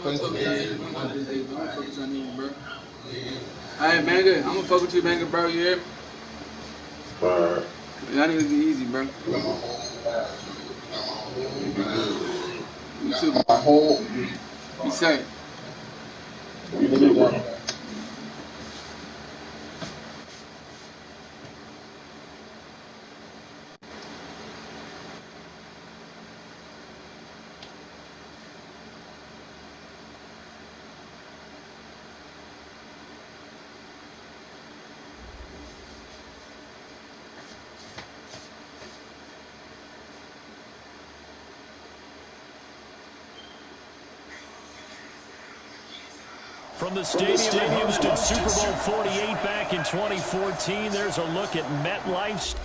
gonna focus on you, bro. Alright, Banger, I'm gonna focus you, Banger, bro. You hear? Alright. Y'all niggas be easy, bro. You too, bro. Be safe. From the stadium in Houston, Super Bowl 48 back in 2014, there's a look at MetLife's.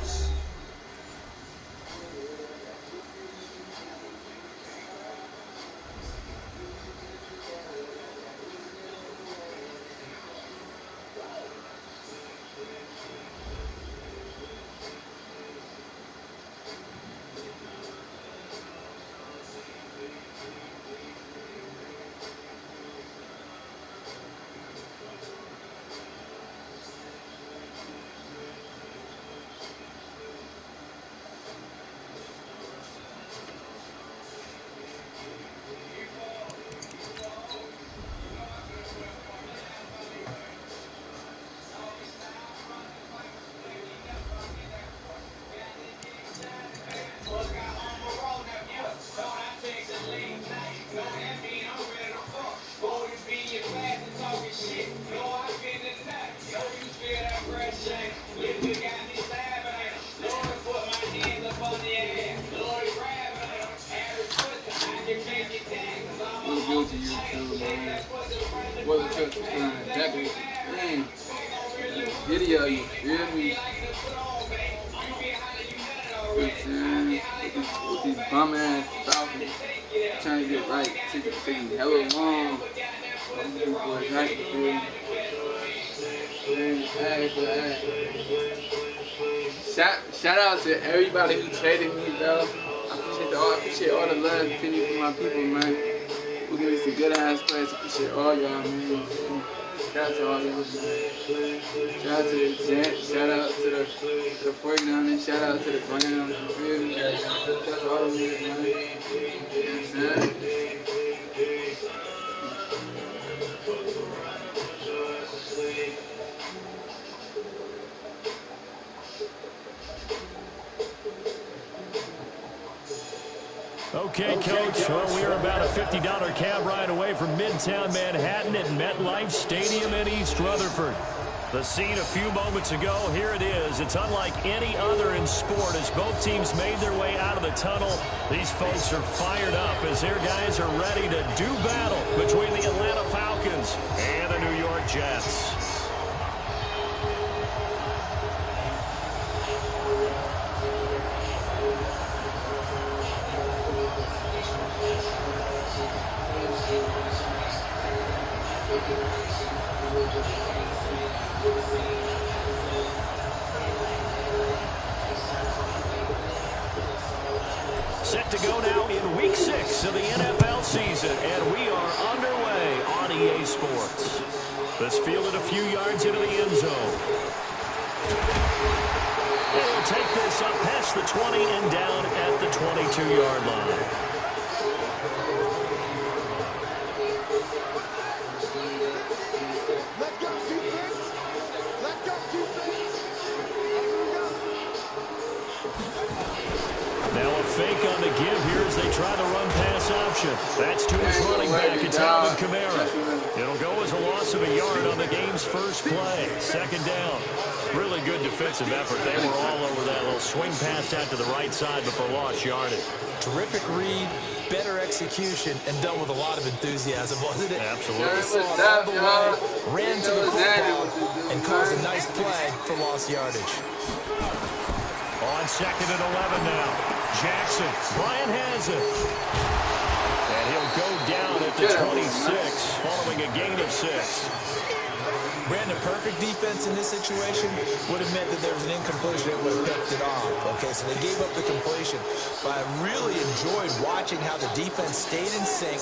Video, you feel me? With these bum ass falcons trying to get right, taking hella long. These boys right, you feel me? Shout out to everybody who traded me, bro. I appreciate all the love and pity for my people, man. We'll give me some good ass players. Appreciate all y'all, man. Shout out to all y'all, man. Shout out to the Jets. Shout out to the 49ers. Shout out to the Browns. You feel me? Shout out to all the niggas, man. You know what I'm saying? Okay, Coach. Well, we are about a $50 cab ride away from Midtown Manhattan at MetLife Stadium in East Rutherford. The scene a few moments ago, here it is. It's unlike any other in sport as both teams made their way out of the tunnel. These folks are fired up as their guys are ready to do battle between the Atlanta Falcons and the New York Jets. Set to go now in Week 6 of the NFL season, and we are underway on EA Sports. This fielded a few yards into the end zone. They'll take this up past the 20 and down at the 22-yard line. Now a fake on the give here as they try the run-pass option. That's to his running back, it's Alvin Kamara. It'll go as a loss of a yard on the game's first play. Second down. Really good defensive effort. They were all over that little swing pass out to the right side before lost yardage. Terrific read, better execution, and done with a lot of enthusiasm, wasn't it? Absolutely. They saw it all the way, ran to the football, and caused a nice play for lost yardage. On 2nd and 11 now. Jackson. Brian has it. And he'll go down at the 26 following a gain of 6. Brandon, perfect defense in this situation would have meant that there was an incompletion that would have picked it off. Okay, so they gave up the completion. But I really enjoyed watching how the defense stayed in sync,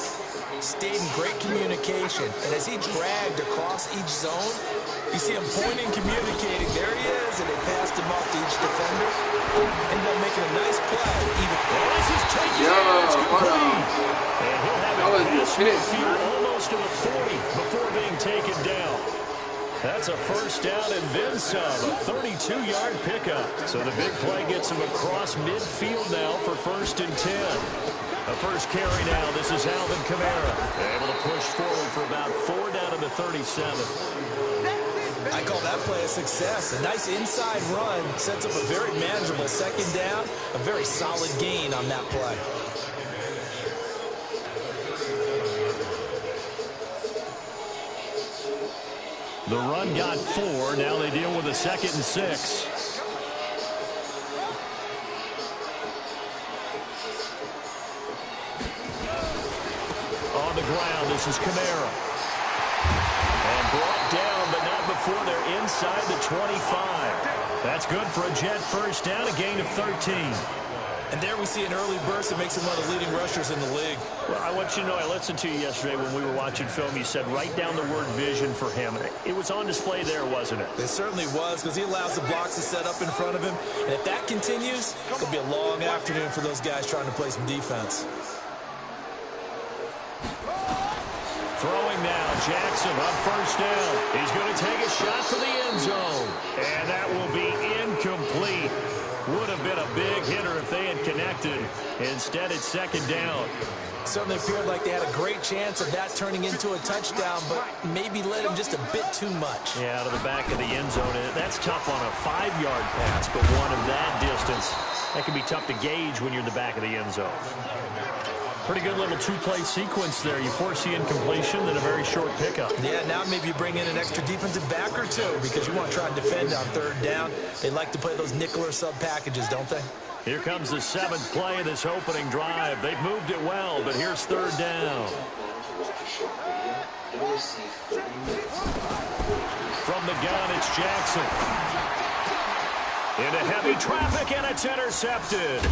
stayed in great communication. And as he dragged across each zone, you see him pointing, communicating. There he is, and they passed him off to each defender. Ended up making a nice play. Even this is taken. It's complete. And he'll have it past midfield almost to the 40 before being taken down. That's a first down and then some, a 32-yard pickup. So the big play gets him across midfield now for 1st and 10. A first carry now. This is Alvin Kamara. Able to push forward for about 4 down to the 37. I call that play a success. A nice inside run sets up a very manageable 2nd down. A very solid gain on that play. The run got 4. Now they deal with a 2nd and 6. On the ground, this is Kamara. And brought down, but not before they're inside the 25. That's good for a Jet first down, a gain of 13. And there we see an early burst that makes him one of the leading rushers in the league. Well, I want you to know, I listened to you yesterday when we were watching film. You said write down the word vision for him. It was on display there, wasn't it? It certainly was, because he allows the blocks to set up in front of him. And if that continues, it'll be a long afternoon for those guys trying to play some defense. Throwing now, Jackson on first down. He's going to take a shot for the end zone. And that will be incomplete. Would have been a big hitter if they had connected. Instead, it's 2nd down. Certainly appeared like they had a great chance of that turning into a touchdown, but maybe led him just a bit too much. Yeah, out of the back of the end zone. That's tough on a 5-yard pass, but one of that distance, that can be tough to gauge when you're in the back of the end zone. Pretty good little 2-play sequence there. You force the incompletion, then a very short pickup. Yeah, now maybe you bring in an extra defensive back or two because you want to try and defend on 3rd down. They like to play those nickel or sub packages, don't they? Here comes the 7th play of this opening drive. They've moved it well, but here's 3rd down. From the gun, it's Jackson. Into heavy traffic, and it's intercepted.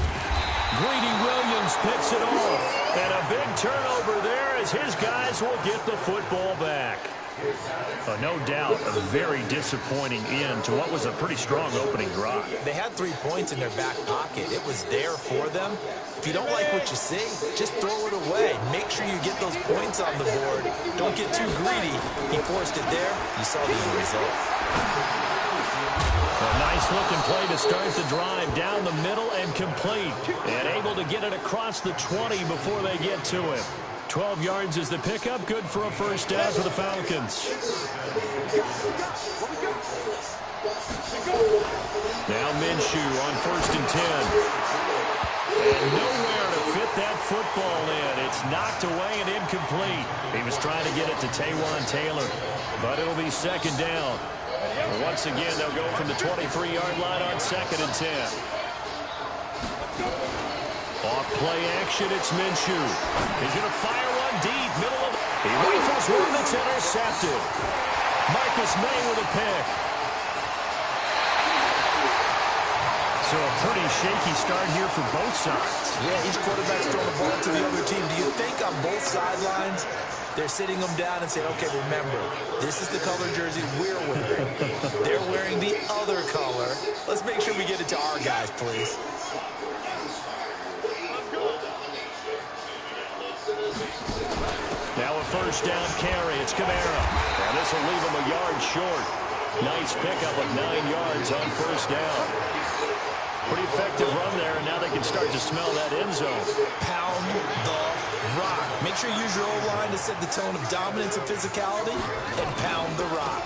Greedy Williams picks it off. And a big turnover there as his guys will get the football back. No doubt a very disappointing end to what was a pretty strong opening drive. They had 3 points in their back pocket. It was there for them. If you don't like what you see, just throw it away. Make sure you get those points on the board. Don't get too greedy. He forced it there. You saw the end result. A nice-looking play to start the drive down the middle and complete. And able to get it across the 20 before they get to him. 12 yards is the pickup. Good for a first down for the Falcons. Now Minshew on 1st and 10. And nowhere to fit that football in. It's knocked away and incomplete. He was trying to get it to Taywan Taylor, but it'll be 2nd down. Once again, they'll go from the 23-yard line on 2nd and 10. Off play action, it's Minshew. He's going to fire one deep, middle of the... He rifles one that's intercepted. Marcus May with a pick. So a pretty shaky start here for both sides. Yeah, each quarterback's throwing the ball to the other team. Do you think on both sidelines they're sitting them down and saying, okay, remember, this is the color jersey we're wearing. They're wearing the other color. Let's make sure we get it to our guys, please. Now a first down carry. It's Kamara. And this will leave him a yard short. Nice pickup of 9 yards on first down. Pretty effective run there, and now they can start to smell that end zone. Pound the rock. Make sure you use your O-line to set the tone of dominance and physicality, and pound the rock.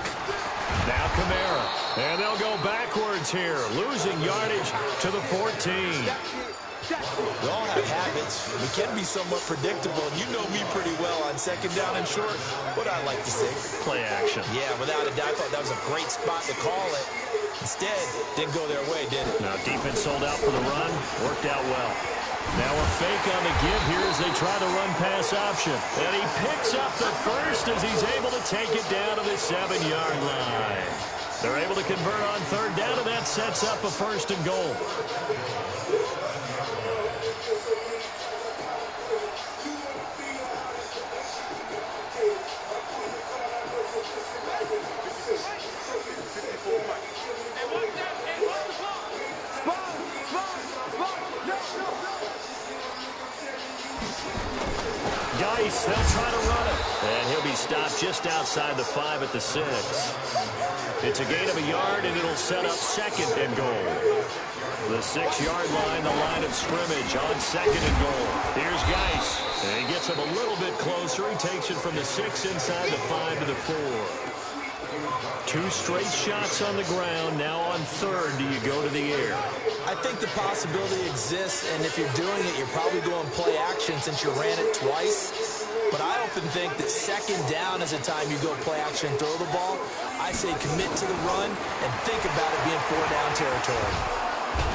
Now Kamara. And they'll go backwards here, losing yardage to the 14. We all have habits. We can be somewhat predictable, and you know me pretty well on 2nd down and short. What I like to say? Play action. Yeah, without a doubt, I thought that was a great spot to call it. Instead, didn't go their way, did it? Now defense sold out for the run. Worked out well. Now a fake on the give here as they try the run-pass option. And he picks up the first as he's able to take it down to the 7-yard line. They're able to convert on 3rd down, and that sets up a 1st and goal. Geis, they'll try to run it. And he'll be stopped just outside the 5 at the 6. It's a gain of a yard, and it'll set up second and goal. The 6-yard line, the line of scrimmage on second and goal. Here's Geis. And he gets him a little bit closer. He takes it from the 6 inside the 5 to the 4. 2 straight shots on the ground. Now on third, do you go to the air? I think the possibility exists, and if you're doing it, you're probably going play action since you ran it twice. But I often think that second down is a time you go play action and throw the ball. I say commit to the run and think about it being 4-down territory.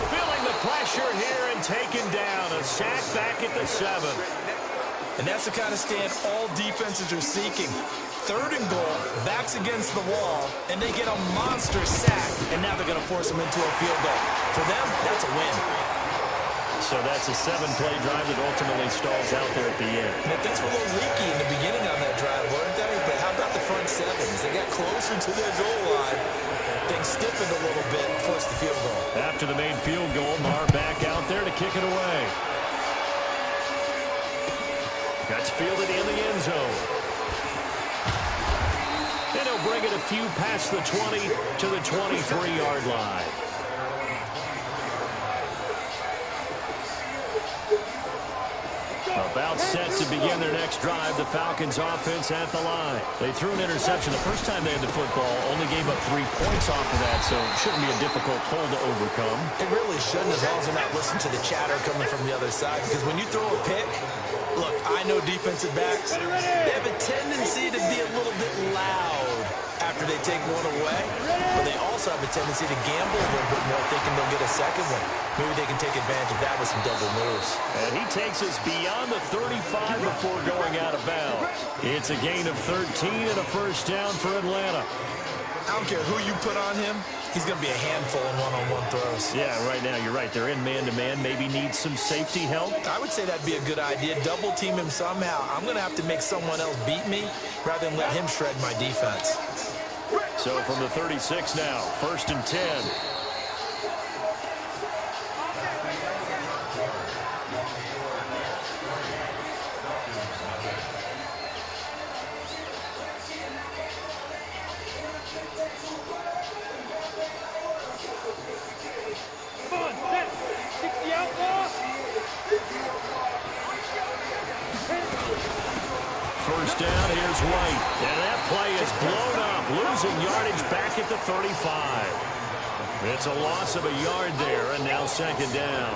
Feeling the pressure here and taken down. A sack back at the 7. And that's the kind of stand all defenses are seeking. Third and goal, backs against the wall, and they get a monster sack, and now they're going to force them into a field goal. For them, that's a win. So that's a 7-play drive that ultimately stalls out there at the end. And things were a little leaky in the beginning on that drive, weren't they? But how about the front 7? As they got closer to their goal line, things stiffened a little bit and forced the field goal. After the main field goal, Marr back out there to kick it away. That's fielded in the end zone. And he'll bring it a few past the 20 to the 23-yard line. About set to begin their next drive. The Falcons offense at the line. They threw an interception the first time they had the football. Only gave up 3 points off of that, so it shouldn't be a difficult hole to overcome. It really shouldn't, as long as they're not listening to the chatter coming from the other side. Because when you throw a pick, look, I know defensive backs, they have a tendency to be a little bit loud after they take one away. But they also have a tendency to gamble a little bit more, thinking they'll get a second one. Maybe they can take advantage of that with some double moves. And he takes us beyond the 35 before going out of bounds. It's a gain of 13 and a first down for Atlanta. I don't care who you put on him, he's going to be a handful in one-on-one throws. Yeah, right now you're right. They're in man-to-man. Maybe need some safety help. I would say that'd be a good idea. Double team him somehow. I'm going to have to make someone else beat me rather than let him shred my defense. So from the 36 now, first and 10. First down, here's White. And that play is blown up, losing yardage back at the 35. It's a loss of a yard there, and now second down.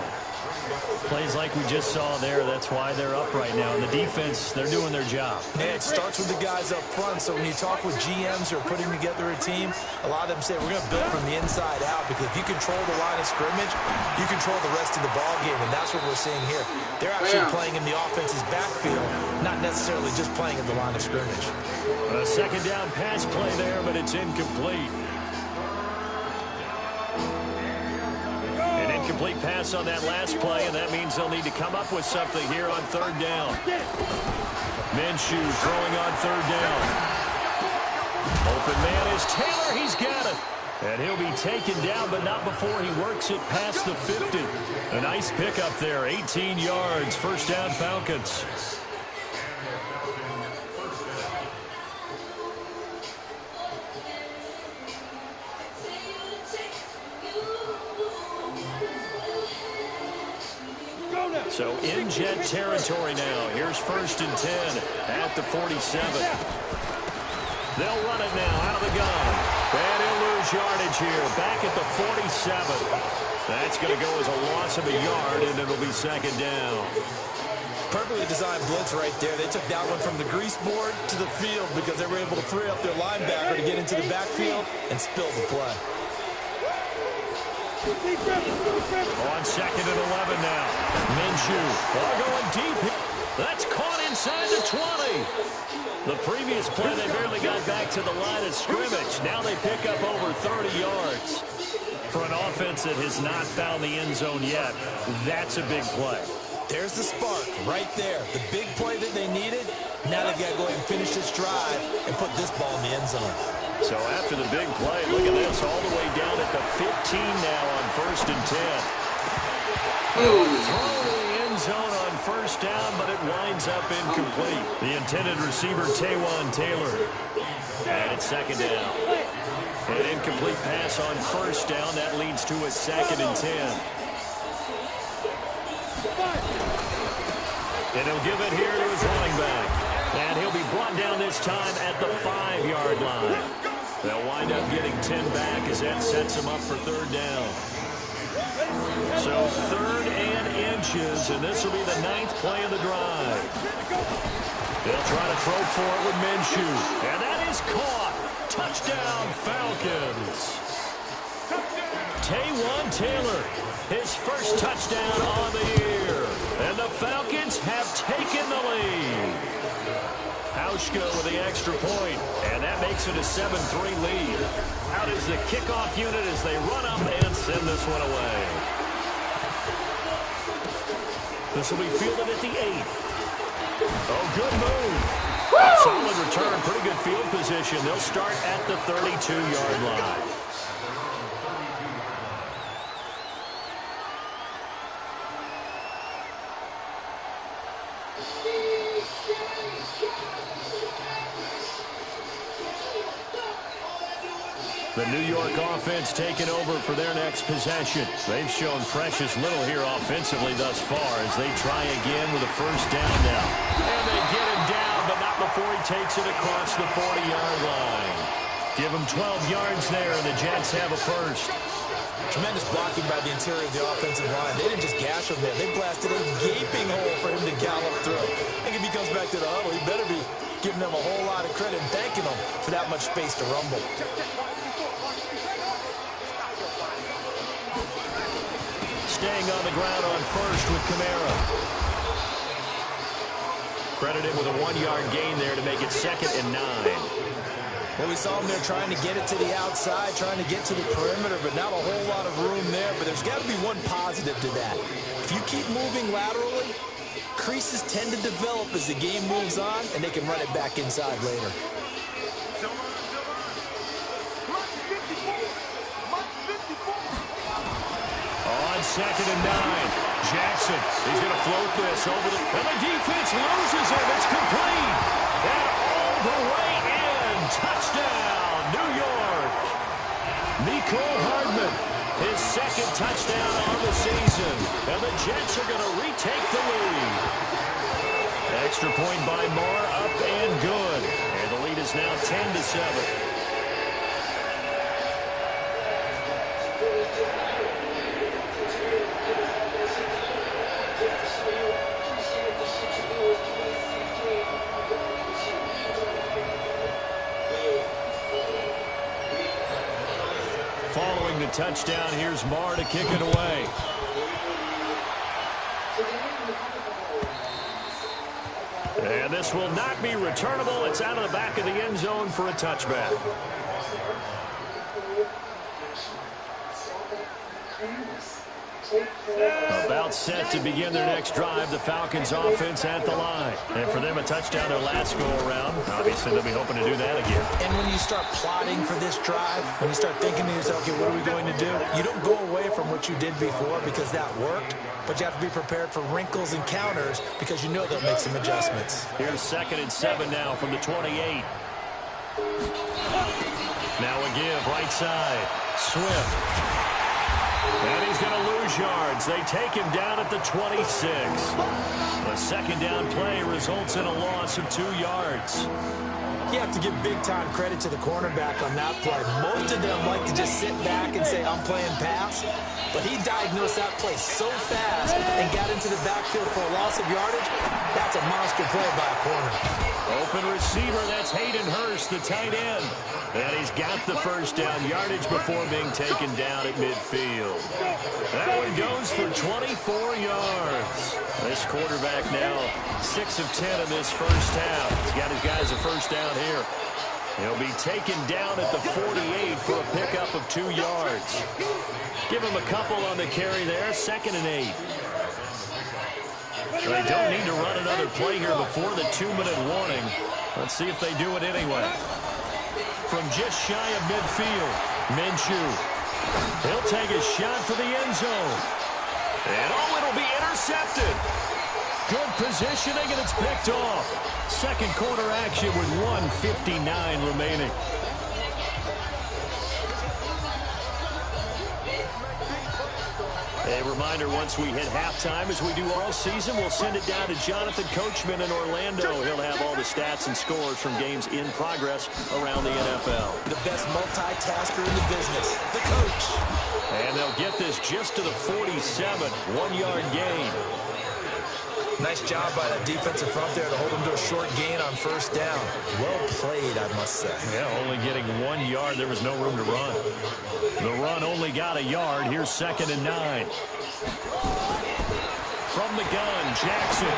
Plays like we just saw there, that's why they're up right now. And the defense, they're doing their job. And it starts with the guys up front, so when you talk with GMs who are putting together a team, a lot of them say we're going to build from the inside out, because if you control the line of scrimmage, you control the rest of the ball game, and that's what we're seeing here. They're actually playing in the offense's backfield, not necessarily just playing in the line of scrimmage. A second down pass play there, but it's incomplete. An incomplete pass on that last play, and that means they'll need to come up with something here on third down. Minshew throwing on third down. Open man is Taylor. He's got it. And he'll be taken down, but not before he works it past the 50. A nice pickup there, 18 yards. First down, Falcons. So in jet territory now. Here's first and 10 at the 47. They'll run it now out of the gun. And he'll lose yardage here. Back at the 47. That's going to go as a loss of a yard, and it'll be second down. Perfectly designed blitz right there. They took that one from the grease board to the field because they were able to free up their linebacker to get into the backfield and spill the play. On second and 11 now. Minshew going deep. That's caught inside the 20. The previous play, they barely got back to the line of scrimmage. Now they pick up over 30 yards. For an offense that has not found the end zone yet, that's a big play. There's the spark right there. The big play that they needed. Now they've got to go ahead and finish this drive and put this ball in the end zone. So after the big play, look at this, all the way down at the 15 now on first and 10. Throw the end zone on first first down, but it winds up incomplete. The intended receiver, Taywan Taylor. And it's second down. An incomplete pass on first down. That leads to a 2nd and 10. And he'll give it here to his running back. And he'll be brought down this time at the 5-yard line. They'll wind up getting 10 back as that sets him up for third down. So 3rd and inches, and this will be the 9th play of the drive. They'll try to throw for it with Minshew. And that is caught. Touchdown, Falcons. Taywan Taylor, his first touchdown on the year. And the Falcons have taken the lead. Hauschka with the extra point, and that makes it a 7-3 lead. Out is the kickoff unit as they run up and send this one away. This will be fielded at the 8. Oh, good move. Solid return, pretty good field position. They'll start at the 32-yard line. The New York offense taking over for their next possession. They've shown precious little here offensively thus far as they try again with a first down now. And they get him down, but not before he takes it across the 40-yard line. Give him 12 yards there, and the Jets have a first. Tremendous blocking by the interior of the offensive line. They didn't just gash him there. They blasted a gaping hole for him to gallop through. I think if he comes back to the huddle, he better be giving them a whole lot of credit and thanking them for that much space to rumble. Staying on the ground on first with Kamara. Credited with a 1-yard gain there to make it 2nd and 9. Well, we saw him there trying to get it to the outside, trying to get to the perimeter, but not a whole lot of room there. But there's got to be one positive to that. If you keep moving laterally, creases tend to develop as the game moves on, and they can run it back inside later. On 2nd and 9, Jackson, he's going to float this over the... And the defense loses it. It's complete. And all the way in. Touchdown, New York. Nicole Hardman, his 2nd touchdown on the season. And the Jets are going to retake the lead. Extra point by Marr, up and good. And the lead is now 10-7. Following the touchdown, here's Marr to kick it away. And this will not be returnable. It's out of the back of the end zone for a touchback. About set to begin their next drive. The Falcons offense at the line. And for them, a touchdown their last go-around. Obviously, they'll be hoping to do that again. And when you start plotting for this drive, when you start thinking to yourself, okay, what are we going to do? You don't go away from what you did before because that worked, but you have to be prepared for wrinkles and counters because you know they'll make some adjustments. Here's 2nd and 7 now from the 28. Now a give, right side. Swift. And he's going to lose yards. They take him down at the 26. A 2nd down play results in a loss of 2 yards. You have to give big-time credit to the cornerback on that play. Most of them like to just sit back and say, I'm playing pass. But he diagnosed that play so fast and got into the backfield for a loss of yardage. That's a monster play by a corner. Open receiver, that's Hayden Hurst, the tight end. And he's got the first down yardage before being taken down at midfield. That one goes for 24 yards. This quarterback now 6 of 10 in this first half. He's got his guys a first down here. He'll be taken down at the 48 for a pickup of 2 yards. Give him a couple on the carry there, 2nd and 8. They don't need to run another play here before the 2-minute warning. Let's see if they do it anyway. From just shy of midfield, Minshew. He'll take a shot for the end zone. And oh, it'll be intercepted. Good positioning, and it's picked off. Second quarter action with 1:59 remaining. A reminder, once we hit halftime, as we do all season, we'll send it down to Jonathan Coachman in Orlando. He'll have all the stats and scores from games in progress around the NFL. The best multitasker in the business, the coach. And they'll get this just to the 47, 1-yard gain. Nice job by that defensive front there to hold them to a short gain on first down. Well played, I must say. Yeah, only getting 1 yard. There was no room to run. The run only got a yard. Here's 2nd and 9. From the gun, Jackson.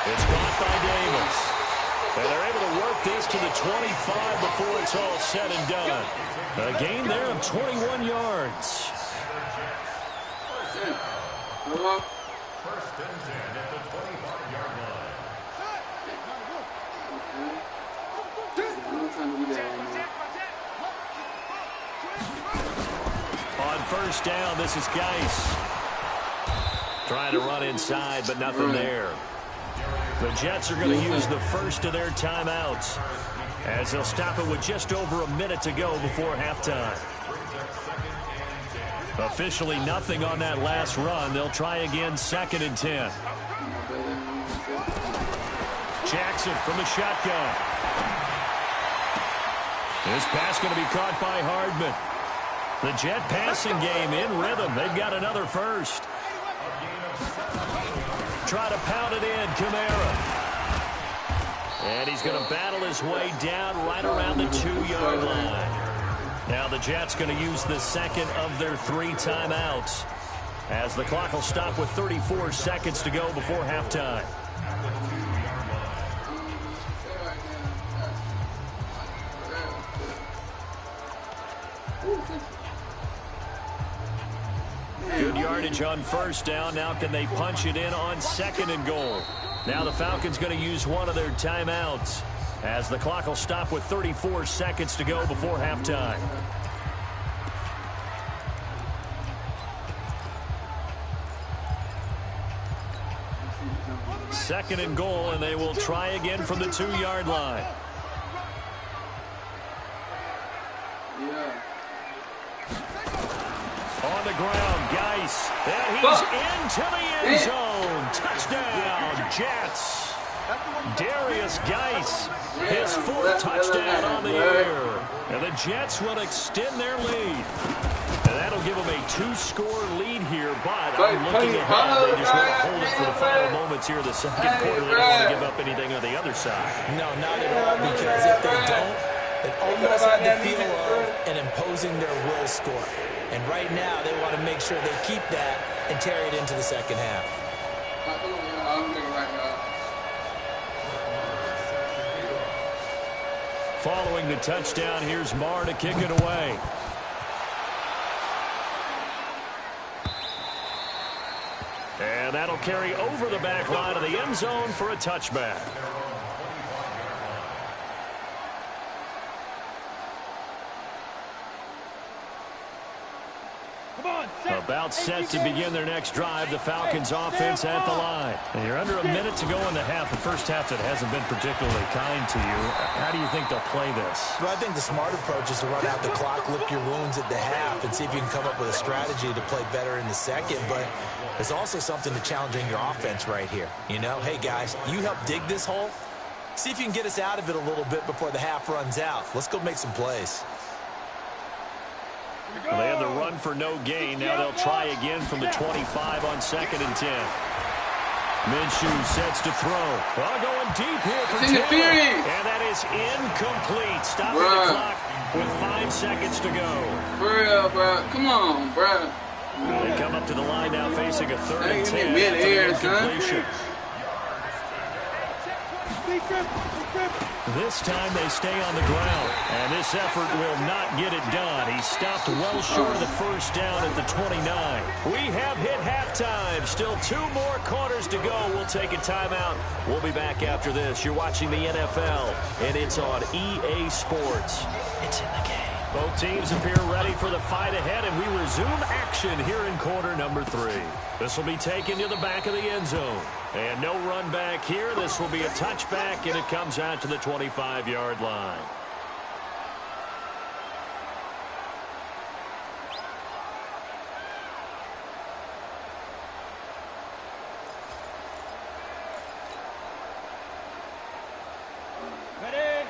It's caught by Davis. And they're able to work this to the 25 before it's all said and done. A gain there of 21 yards. First and 10 at the 25-yard line. On first down, this is Geis. Trying to run inside, but nothing there. The Jets are going to use the first of their timeouts, as they'll stop it with just over a minute to go before halftime. Officially nothing on that last run. They'll try again, 2nd and 10. Jackson from the shotgun. This pass going to be caught by Hardman. The Jet passing game in rhythm. They've got another first. Try to pound it in, Kamara. And he's going to battle his way down right around the 2-yard line. Now the Jets going to use the second of their 3 timeouts, as the clock will stop with 34 seconds to go before halftime. Good yardage on first down. Now can they punch it in on 2nd and goal? Now the Falcons going to use one of their timeouts, as the clock will stop with 34 seconds to go before halftime. Second and goal, and they will try again from the 2-yard line. On the ground, Geis. And he's into the end zone. Touchdown, Jets. Darius Geis, his 4th touchdown on the year. And the Jets will extend their lead. And that'll give them a 2-score lead here, but I'm looking ahead. They just want to hold it for the final moments here of the second quarter. They don't want to give up anything on the other side. No, not at all, because if they don't, it almost had the feel of an imposing their will score. And right now, they want to make sure they keep that and carry it into the second half. Following the touchdown, here's Marr to kick it away. And that'll carry over the back line of the end zone for a touchback. About set to begin their next drive. The Falcons offense at the line. And you're under a minute to go in the half. The first half that hasn't been particularly kind to you. How do you think they'll play this? Well, I think the smart approach is to run out the clock, lick your wounds at the half, and see if you can come up with a strategy to play better in the second. But there's also something to challenging your offense right here. You know, hey, guys, you help dig this hole. See if you can get us out of it a little bit before the half runs out. Let's go make some plays. Well, they had the run for no gain. Now they'll try again from the 25 on 2nd and 10. Minshew sets to throw. Well, going deep here for Taylor. And that is incomplete. Stopping the clock with 5 seconds to go. For real, bro. Come on, bro. They come up to the line now facing a 3rd and 10. Mid-air, Completion. This time they stay on the ground, and this effort will not get it done. He stopped well short of the first down at the 29. We have hit halftime. Still 2 more quarters to go. We'll take a timeout. We'll be back after this. You're watching the NFL, and it's on EA Sports. It's in the game. Both teams appear ready for the fight ahead, and we resume action here in quarter number 3. This will be taken to the back of the end zone. And no run back here. This will be a touchback, and it comes out to the 25-yard line.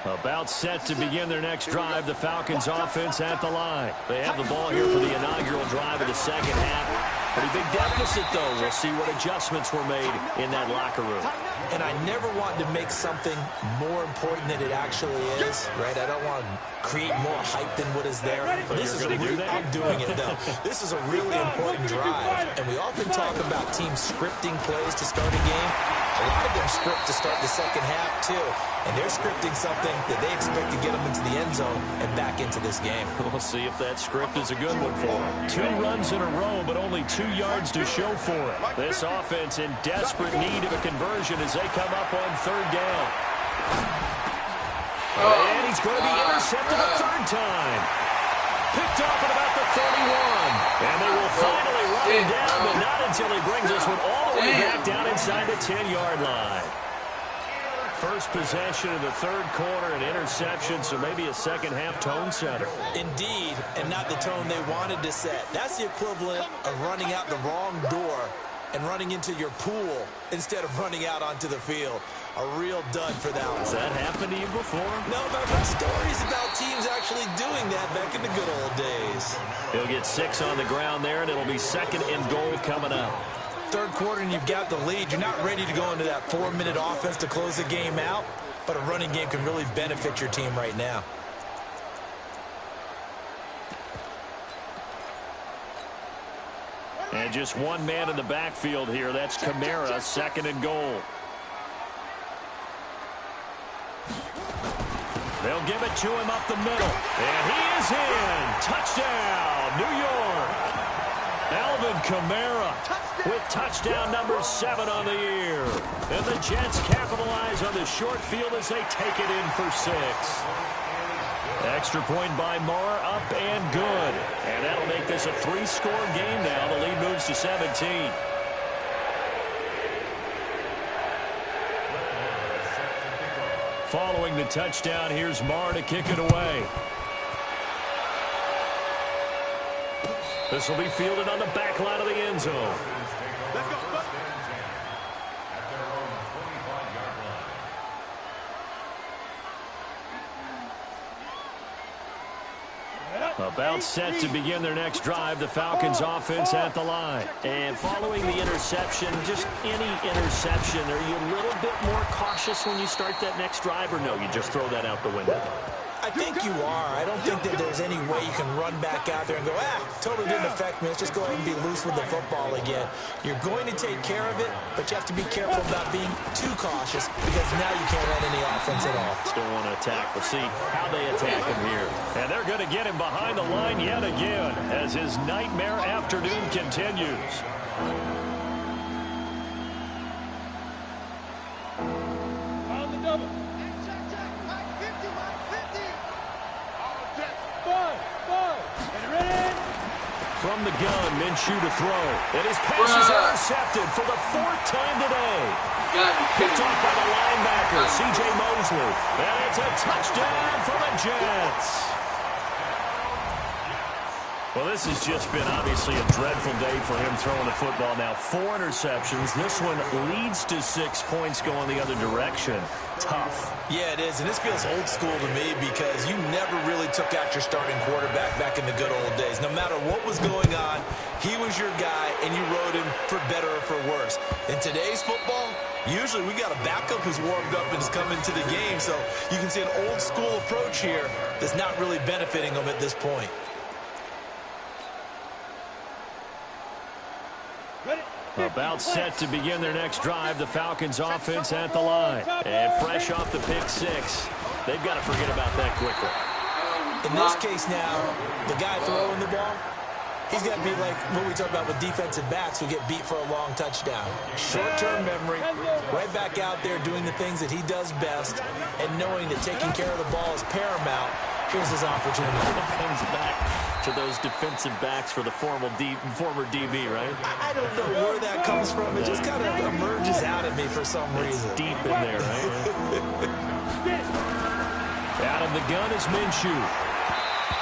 About set to begin their next drive. The Falcons offense at the line. They have the ball here for the inaugural drive of the second half. Pretty big deficit, though. We'll see what adjustments were made in that locker room. And I never want to make something more important than it actually is, right? I don't want to create more hype than what is there. But this is a real, I'm doing it, though. This is a really important drive. And we often talk about teams scripting plays to start a game. A lot of them script to start the second half, too. And they're scripting something that they expect to get them into the end zone and back into this game. We'll see if that script is a good one for them. 2 runs in a row, but only 2 yards to show for it. This offense in desperate need of a conversion as they come up on 3rd down. And he's going to be intercepted a 3rd time. Picked off at about the 31. And they will finally run him down, but not until he brings this one all the way back down inside the 10-yard line. First possession of the 3rd quarter, an interception, so maybe a second-half tone setter. Indeed, and not the tone they wanted to set. That's the equivalent of running out the wrong door and running into your pool instead of running out onto the field. A real dud for that one. Has that happened to you before? No, but I've heard stories about teams actually doing that back in the good old days. He'll get 6 on the ground there, and it'll be 2nd and goal coming up. 3rd quarter and you've got the lead. You're not ready to go into that 4-minute offense to close the game out, but a running game can really benefit your team right now. And just one man in the backfield here. That's Kamara, 2nd and goal. They'll give it to him up the middle. And he is in. Touchdown, New York. Alvin Kamara with touchdown number 7 on the year. And the Jets capitalize on the short field as they take it in for 6. Extra point by Marr, up and good. And that'll make this a 3-score game now. The lead moves to 17. Following the touchdown, here's Marr to kick it away. This will be fielded on the back line of the end zone. About set to begin their next drive, the Falcons offense at the line. And following the interception, just any interception, are you a little bit more cautious when you start that next drive, or no, you just throw that out the window? I think you are. I don't think that there's any way you can run back out there and go, totally didn't affect me. Let's just go ahead and be loose with the football again. You're going to take care of it, but you have to be careful about being too cautious because now you can't run any offense at all. Still want to attack. We'll see how they attack him here. And they're going to get him behind the line yet again as his nightmare afternoon continues. On the double. From the gun, Minshew to throw. And his pass is intercepted for the 4th time today. Picked off by the linebacker, C.J. Mosley. And it's a touchdown for the Jets. Well, this has just been obviously a dreadful day for him throwing the football. Now 4 interceptions. This one leads to 6 points going the other direction. Tough. Yeah, it is, and this feels old school to me because you never really took out your starting quarterback back in the good old days. No matter what was going on, he was your guy, and you rode him for better or for worse. In today's football, usually we got a backup who's warmed up and is coming to the game, so you can see an old school approach here that's not really benefiting them at this point. About set to begin their next drive, the Falcons offense at the line. And fresh off the pick 6, they've got to forget about that quickly. In this case now, the guy throwing the ball, he's got to be like what we talk about with defensive backs who get beat for a long touchdown. Short-term memory, right back out there doing the things that he does best, and knowing that taking care of the ball is paramount. Here's his opportunity. Comes back to those defensive backs for the former DB, right? I don't know where that comes from. It just kind of emerges out at me for some reason. It's deep in there, right? Out of the gun is Minshew.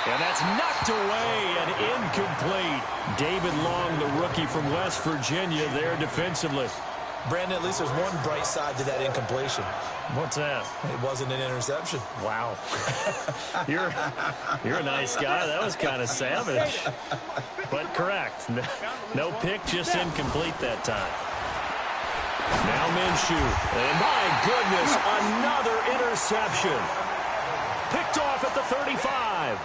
And that's knocked away and incomplete. David Long, the rookie from West Virginia, there defensively. Brandon, at least there's one bright side to that incompletion. What's that? It wasn't an interception. Wow. You're a nice guy. That was kind of savage. But correct. No pick, just incomplete that time. Now Minshew. And my goodness, another interception. Picked off at the 35.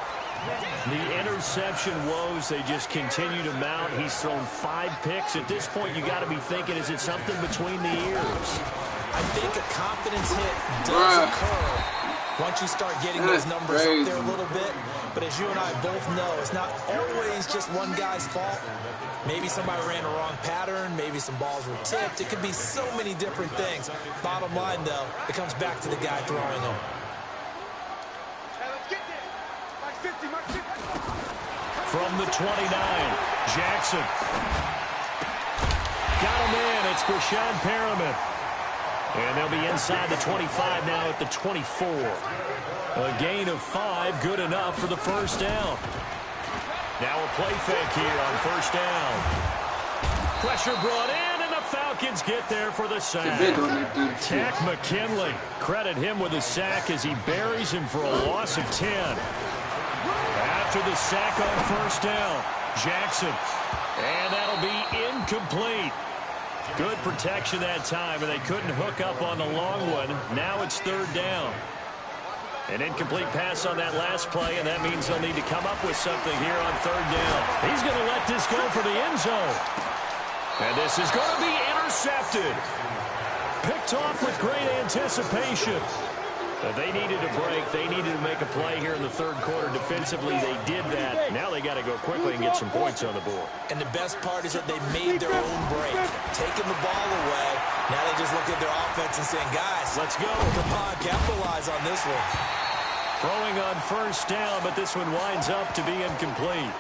The interception woes, they just continue to mount. He's thrown 5 picks. At this point, you got to be thinking, is it something between the ears? I think a confidence hit does occur once you start getting those numbers up there a little bit. But as you and I both know, it's not always just one guy's fault. Maybe somebody ran a wrong pattern. Maybe some balls were tipped. It could be so many different things. Bottom line, though, it comes back to the guy throwing them. From the 29, Jackson. Got him in. It's Brashad Perriman. And they'll be inside the 25 now at the 24. A gain of 5, good enough for the first down. Now a play fake here on first down. Pressure brought in, and the Falcons get there for the sack. Tack McKinley. Credit him with a sack as he buries him for a loss of 10. After the sack on first down, Jackson. And that'll be incomplete. Good protection that time, and they couldn't hook up on the long one. Now it's third down. An incomplete pass on that last play, and that means they'll need to come up with something here on third down. He's going to let this go for the end zone. And this is going to be intercepted. Picked off with great anticipation. But they needed a break. They needed to make a play here in the third quarter. Defensively, they did that. Now they got to go quickly and get some points on the board. And the best part is that they made their own break, taking the ball away. Now they just look at their offense and saying, guys, let's go. Come on, capitalize on this one. Throwing on first down, but this one winds up to be incomplete.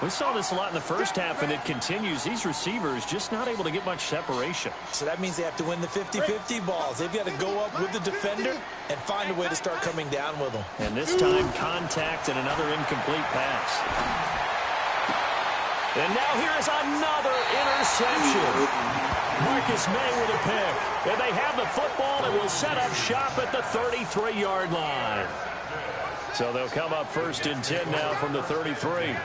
We saw this a lot in the first half, and it continues. These receivers just not able to get much separation. So that means they have to win the 50-50 balls. They've got to go up with the defender and find a way to start coming down with them. And this time, contact and another incomplete pass. And now here's another interception. Marcus May with a pick. And they have the football and will set up shop at the 33-yard line. So they'll come up first and 10 now from the 33.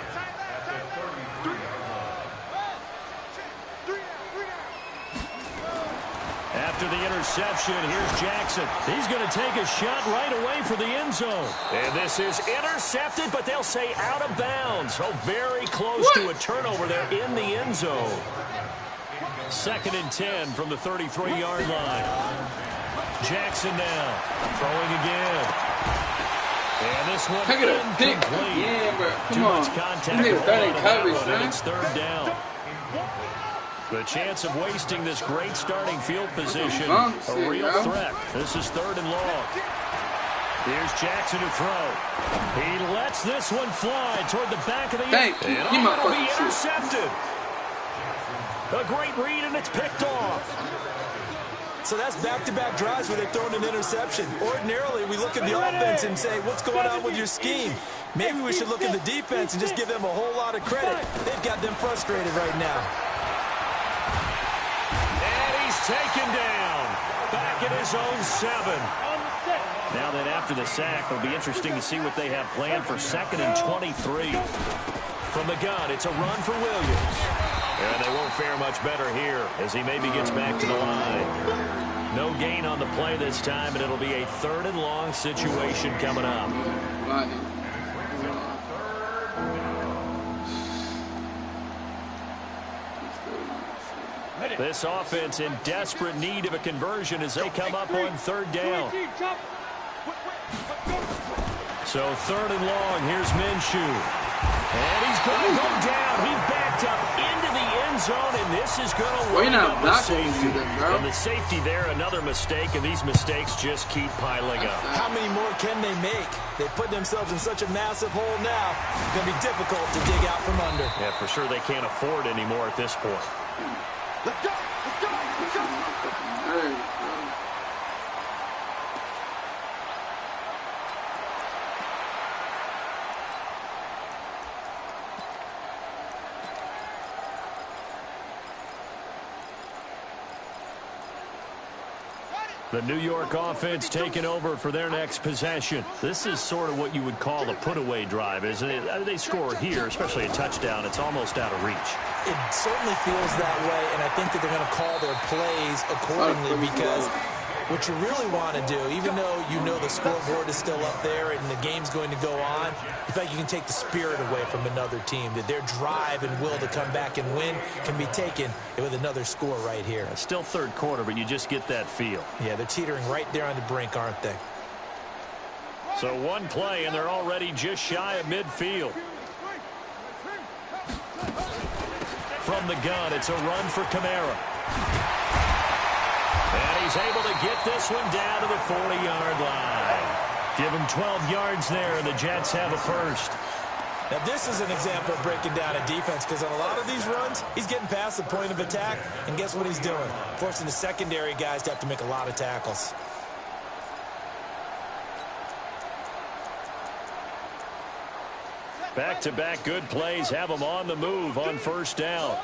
After the interception, here's Jackson. He's going to take a shot right away for the end zone. And this is intercepted, but they'll say out of bounds. So very close to a turnover there in the end zone. Second and 10 from the 33-yard line. Jackson now throwing again. And this one incomplete. Yeah, bro. Come Too on. much contact. And it's third down. The chance of wasting this great starting field position, a real threat. This is third and long. Here's Jackson to throw. He lets this one fly toward the back of the end. And it'll be intercepted. A great read, and it's picked off. So that's back-to-back drives where they've thrown an interception. Ordinarily, we look at the offense and say, what's going on with your scheme? Maybe we should look at the defense and just give them a whole lot of credit. They've got them frustrated right now. And he's taken down. Back at his own 7. Now that after the sack, it'll be interesting to see what they have planned for second and 23. From the gun, it's a run for Williams. And they won't fare much better here as he maybe gets back to the line. No gain on the play this time, and it'll be a third and long situation coming up. This offense in desperate need of a conversion as they come up on third down. So third and long, here's Minshew. And he's going to go down. He backed up into the end end zone, and this is going to Well, wind you're up not a blocking safety. either, bro. And the safety there, another mistake, and these mistakes just keep piling up. How many more can they make? They put themselves in such a massive hole now. It's going to be difficult to dig out from under. Yeah, for sure they can't afford anymore at this point. Let's go. Let's go. Let's go. Hey, bro. The New York offense taking over for their next possession. This is sort of what you would call a put-away drive, isn't it? They score here, especially a touchdown. It's almost out of reach. It certainly feels that way, and I think that they're going to call their plays accordingly because what you really want to do, even though you know the scoreboard is still up there and the game's going to go on, in fact, you can take the spirit away from another team, that their drive and will to come back and win can be taken with another score right here. It's still third quarter, but you just get that feel. Yeah, they're teetering right there on the brink, aren't they? So one play, and they're already just shy of midfield. From the gun, it's a run for Kamara. And he's able to get this one down to the 40-yard line. Give him 12 yards there, and the Jets have a first. Now, this is an example of breaking down a defense because on a lot of these runs, he's getting past the point of attack, and guess what he's doing? Forcing the secondary guys to have to make a lot of tackles. Back-to-back good plays have them on the move on first down.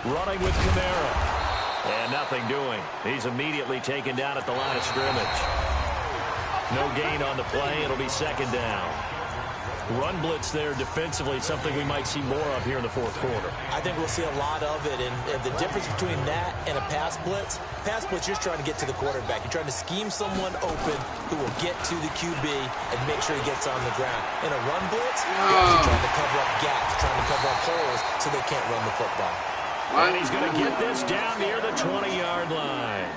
Running with Kamara. And nothing doing. He's immediately taken down at the line of scrimmage. No gain on the play. It'll be second down. Run blitz there defensively, something we might see more of here in the fourth quarter. I think we'll see a lot of it, and the difference between that and a pass blitz, you're trying to get to the quarterback. You're trying to scheme someone open who will get to the QB and make sure he gets on the ground. In a run blitz, guys are trying to cover up gaps, trying to cover up holes so they can't run the football. And he's going to get this down near the 20-yard line.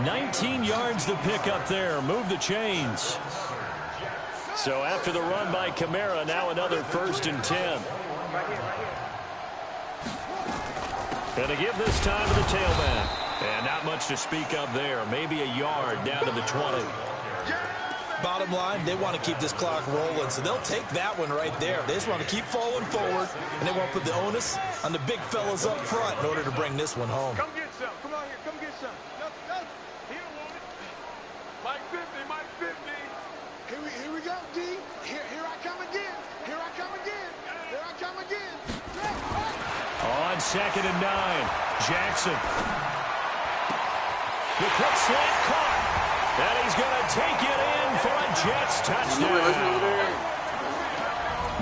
19 yards to pick up there. Move the chains. So after the run by Kamara, now another 1st and 10. Going to give this time to the tailback. And not much to speak of there. Maybe a yard down to the 20. Bottom line, they want to keep this clock rolling, so they'll take that one right there. They just want to keep falling forward, and they want to put the onus on the big fellas up front in order to bring this one home. Come get some. Come on here. Come get some. No. He don't want it. Mike 50. Mike 50. Here we go, D. Here I come again. Here I come again. Here I come again. On 2nd and 9, Jackson. The quick slant caught. And he's going to take it in for a Jets touchdown.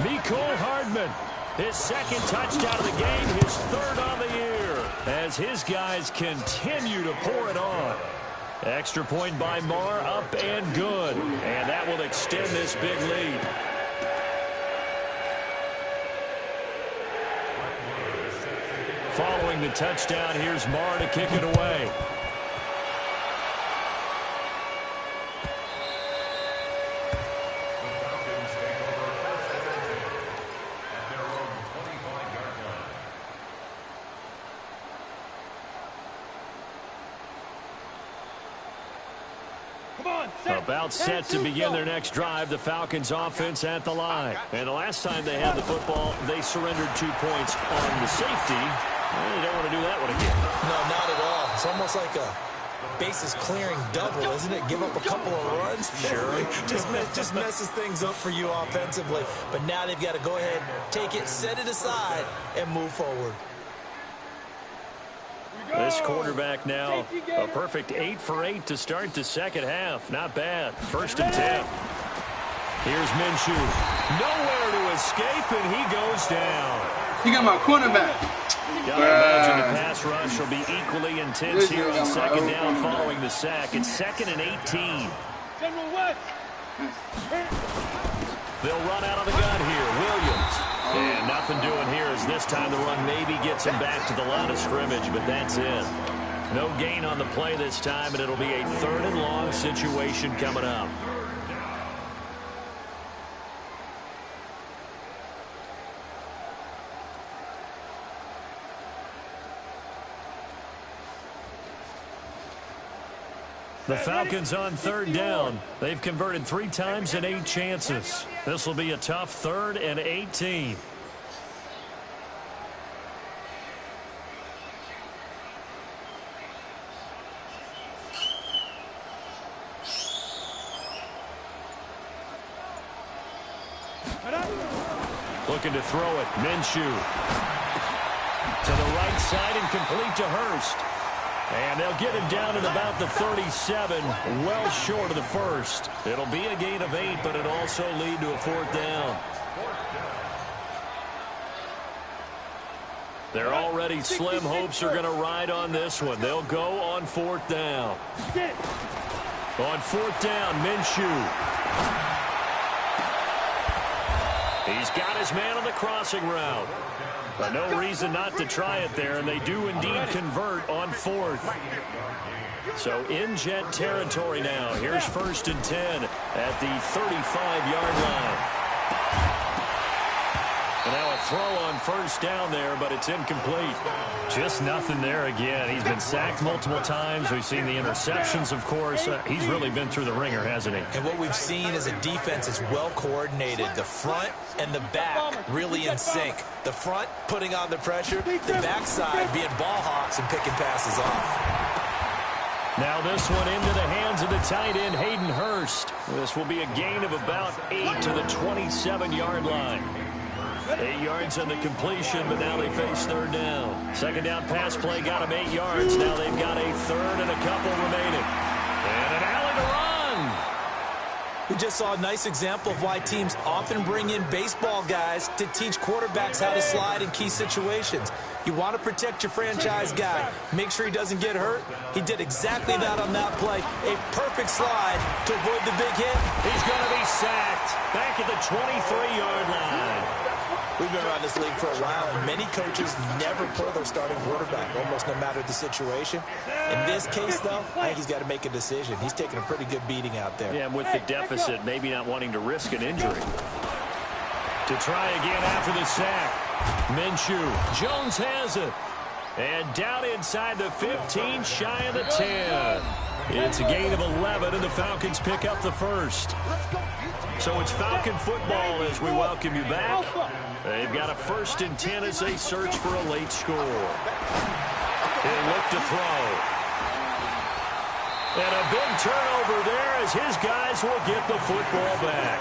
Mecole Hardman, his 2nd touchdown of the game, his 3rd on the year, as his guys continue to pour it on. Extra point by Marr, up and good. And that will extend this big lead. Following the touchdown, here's Marr to kick it away. About set to begin their next drive, the Falcons offense at the line. And the last time they had the football, they surrendered 2 points on the safety. Well, you don't want to do that one again. No, not at all. It's almost like a bases clearing double, isn't it? Give up a couple of runs. Sure. just messes things up for you offensively. But now they've got to go ahead, take it, set it aside, and move forward. This quarterback now a perfect 8 for 8 to start the second half. Not bad. 1st and 10. Here's Minshew. Nowhere to escape, and he goes down. He got my cornerback. Gotta imagine the pass rush will be equally intense here on 2nd down following the sack. It's 2nd and 18. General West. They'll run out of the gun here. Williams. And nothing doing here as this time the run maybe gets him back to the line of scrimmage, but that's it. No gain on the play this time, and it'll be a 3rd and long situation coming up. The Falcons on third down. They've converted 3 times in 8 chances. This will be a tough 3rd and 18. Looking to throw it. Minshew. To the right side and complete to Hurst. And they'll get him down at about the 37, well short of the first. It'll be a gain of 8, but it'll also lead to a 4th down. Their already slim hopes are going to ride on this one. They'll go on 4th down. On 4th down, Minshew. He's got his man on the crossing route. But no reason not to try it there, and they do indeed convert on 4th. So in Jet territory now. Here's 1st and 10 at the 35-yard line. And now a throw on 1st down there, but it's incomplete. Just nothing there again. He's been sacked multiple times. We've seen the interceptions, of course. He's really been through the ringer, hasn't he? And what we've seen is a defense is well coordinated. The front and the back really in sync. The front putting on the pressure, the backside being ball hawks and picking passes off. Now this one into the hands of the tight end, Hayden Hurst. This will be a gain of about 8 to the 27-yard line. 8 yards on the completion, but now they face 3rd down. 2nd down pass play got them 8 yards. Now they've got a 3rd and a couple remaining. And an alley to run. We just saw a nice example of why teams often bring in baseball guys to teach quarterbacks how to slide in key situations. You want to protect your franchise guy. Make sure he doesn't get hurt. He did exactly that on that play. A perfect slide to avoid the big hit. He's going to be sacked back at the 23-yard line. We've been around this league for a while, and many coaches never pull their starting quarterback, almost no matter the situation. In this case, though, I think he's got to make a decision. He's taking a pretty good beating out there. Yeah, and with the deficit, maybe not wanting to risk an injury. To try again after the sack. Minshew. Jones has it. And down inside the 15, shy of the 10. It's a gain of 11, and the Falcons pick up the 1st. So it's Falcon football as we welcome you back. They've got a 1st and 10 as they search for a late score. He'll look to throw. And a big turnover there as his guys will get the football back.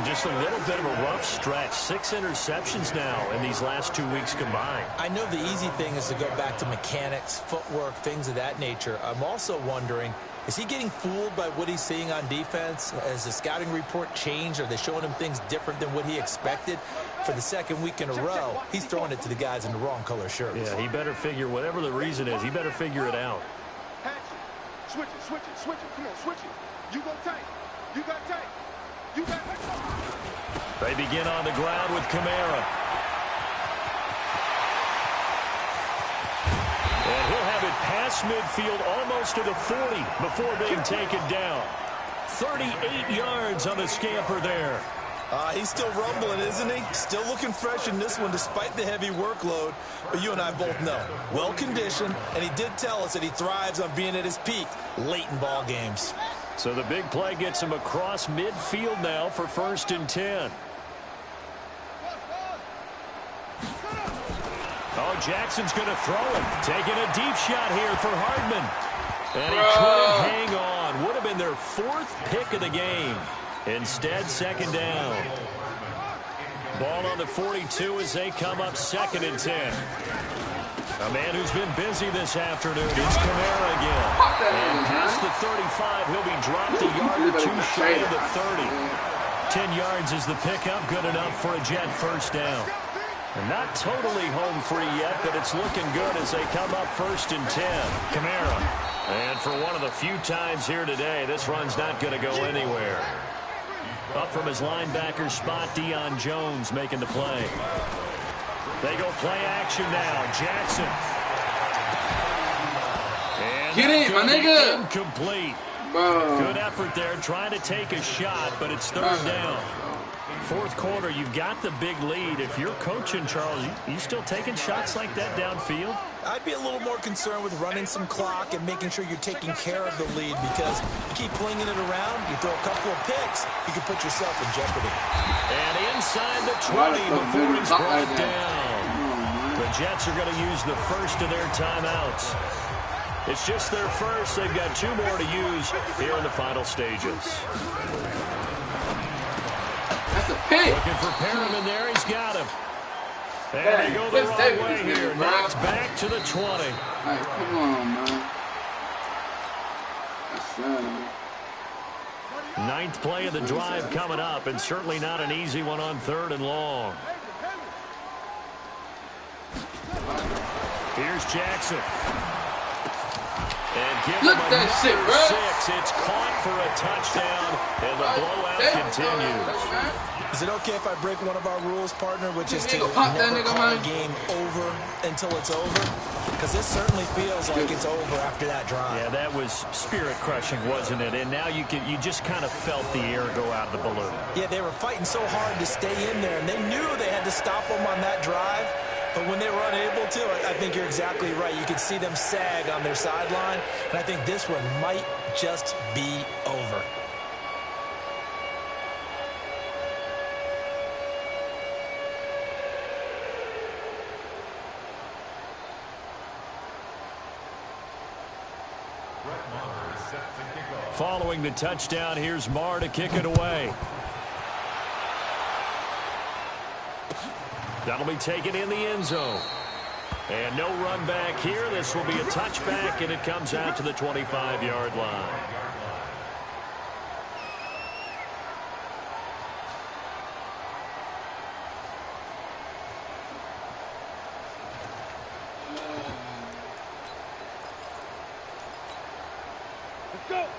Just a little bit of a rough stretch. 6 interceptions now in these last 2 weeks combined. I know the easy thing is to go back to mechanics, footwork, things of that nature. I'm also wondering, is he getting fooled by what he's seeing on defense? Has the scouting report changed? Are they showing him things different than what he expected? For the 2nd week in a row, he's throwing it to the guys in the wrong color shirts. Yeah, he better figure, whatever the reason is, he better figure it out. Switch it, switch it, switch it. Come on, switch it. You go tight. You got tight. You got tight. They begin on the ground with Kamara. And he'll have it past midfield almost to the 40 before being taken down. 38 yards on the scamper there. He's still rumbling, isn't he? Still looking fresh in this one despite the heavy workload. But you and I both know, well-conditioned, and he did tell us that he thrives on being at his peak late in ball games. So the big play gets him across midfield now for 1st and 10. Oh, Jackson's going to throw it. Taking a deep shot here for Hardman. And he couldn't hang on. Would have been their 4th pick of the game. Instead, 2nd down. Ball on the 42 as they come up 2nd and 10. A man who's been busy this afternoon. It's Kamara again. And past the 35, he'll be dropped a yard or 2 shy of the 30. 10 yards is the pickup. Good enough for a Jet 1st down. And not totally home free yet, but it's looking good as they come up 1st and 10. Kamara. And for one of the few times here today, this run's not going to go anywhere. Up from his linebacker spot, Deion Jones making the play. They go play action now. Jackson. And get it, my nigga. Incomplete. Bro. Good effort there trying to take a shot, but it's 3rd down. Fourth quarter, you've got the big lead. If you're coaching, Charles, you still taking shots like that downfield? I'd be a little more concerned with running some clock and making sure you're taking care of the lead, because you keep flinging it around, you throw a couple of picks, you can put yourself in jeopardy. And inside the 20 before he's brought down. The Jets are going to use the first of their timeouts. It's just their first. They've got 2 more to use here in the final stages. That's a pick. Looking for Perriman there. He's got him. And they go the wrong way here. Knocks back to the 20. All right, come on, man. Ninth play of the drive coming up, and certainly not an easy one on 3rd and long. Here's Jackson. And give Look him that shit, bro. 6. It's caught for a touchdown, and the blowout continues. Is it okay if I break one of our rules, partner, which is to Pop that never nigga, call a man. game over until it's over? Because this certainly feels like it's over after that drive. Yeah, that was spirit-crushing, wasn't it? And now you just kind of felt the air go out of the balloon. Yeah, they were fighting so hard to stay in there, and they knew they had to stop them on that drive. But when they were unable to, I think you're exactly right. You could see them sag on their sideline, and I think this one might just be over. Following the touchdown, here's Marr to kick it away. That'll be taken in the end zone. And no run back here. This will be a touchback, and it comes out to the 25-yard line.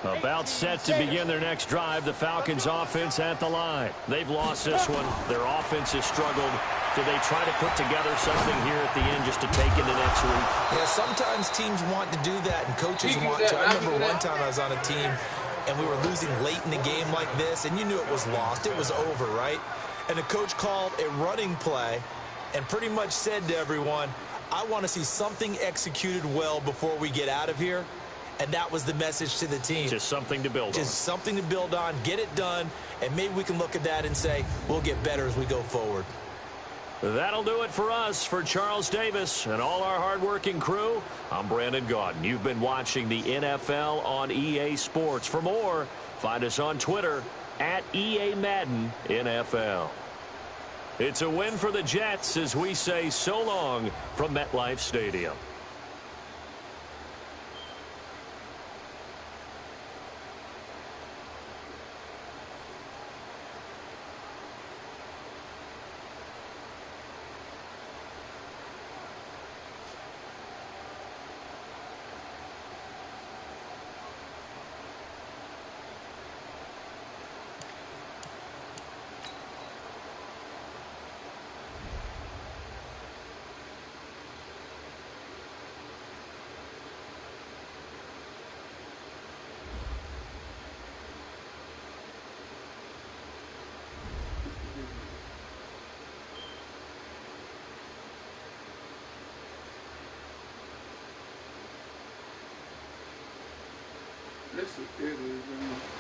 About set to begin their next drive. The Falcons offense at the line. They've lost this one. Their offense has struggled. Do they try to put together something here at the end just to take into next week? Yeah, sometimes teams want to do that, and coaches want to. I remember one time I was on a team, and we were losing late in the game like this, and you knew it was lost. It was over, right? And the coach called a running play and pretty much said to everyone, I want to see something executed well before we get out of here. And that was the message to the team. Just something to build on. Just something to build on, get it done, and maybe we can look at that and say, we'll get better as we go forward. That'll do it for us. For Charles Davis and all our hardworking crew, I'm Brandon Gaudin. You've been watching the NFL on EA Sports. For more, find us on Twitter at EA Madden NFL. It's a win for the Jets as we say so long from MetLife Stadium. This is good, man.